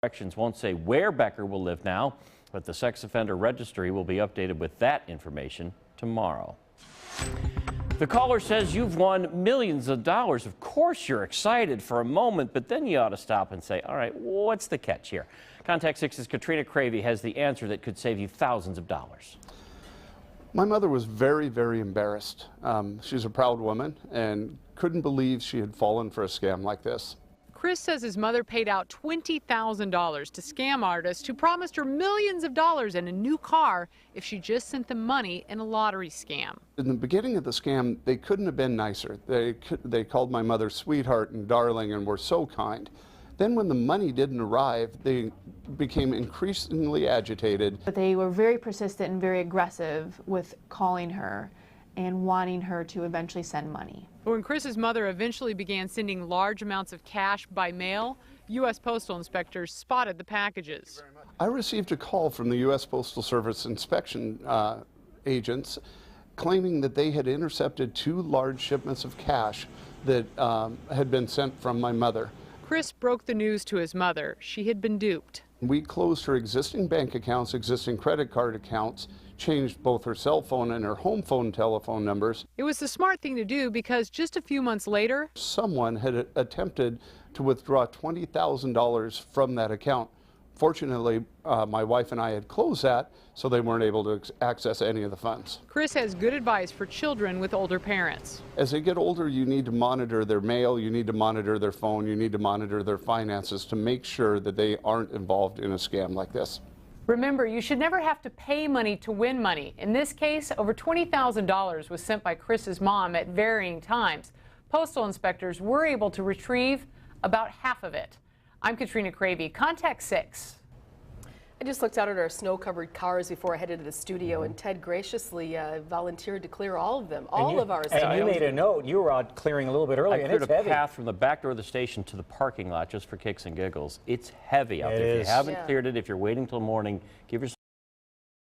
Directions won't say where Becker will live now, but the sex offender registry will be updated with that information tomorrow. The caller says you've won millions of dollars. Of course you're excited for a moment, but then you ought to stop and say, all right, what's the catch here? Contact 6's Katrina Cravey has the answer that could save you thousands of dollars. My mother was very, very embarrassed. She's a proud woman and couldn't believe she had fallen for a scam like this. Chris says his mother paid out $20,000 to scam artists who promised her millions of dollars and a new car if she just sent them money in a lottery scam. In the beginning of the scam, they couldn't have been nicer. They called my mother sweetheart and darling and were so kind. Then when the money didn't arrive, they became increasingly agitated. But they were very persistent and very aggressive with calling her and wanting her to eventually send money. But when Chris's mother eventually began sending large amounts of cash by mail, U.S. Postal inspectors spotted the packages. I received a call from the U.S. Postal Service inspection agents claiming that they had intercepted 2 large shipments of cash that had been sent from my mother. Chris broke the news to his mother. She had been duped. We closed her existing bank accounts, existing credit card accounts, changed both her cell phone and her home phone telephone numbers. It was the smart thing to do because just a few months later, someone had attempted to withdraw $20,000 from that account. Fortunately, my wife and I had closed that, so they weren't able to access any of the funds. Chris has good advice for children with older parents. As they get older, you need to monitor their mail, you need to monitor their phone, you need to monitor their finances to make sure that they aren't involved in a scam like this. Remember, you should never have to pay money to win money. In this case, over $20,000 was sent by Chris's mom at varying times. Postal inspectors were able to retrieve about half of it. I'm Katrina Cravey, Contact 6. I just looked out at our snow-covered cars before I headed to the studio, and Ted graciously volunteered to clear all of them, all of ours. And you made a note. You were out clearing a little bit earlier, I and cleared it's a heavy. path from the back door of the station to the parking lot just for kicks and giggles. It's heavy out there. If you haven't cleared it, if you're waiting till morning, give yourself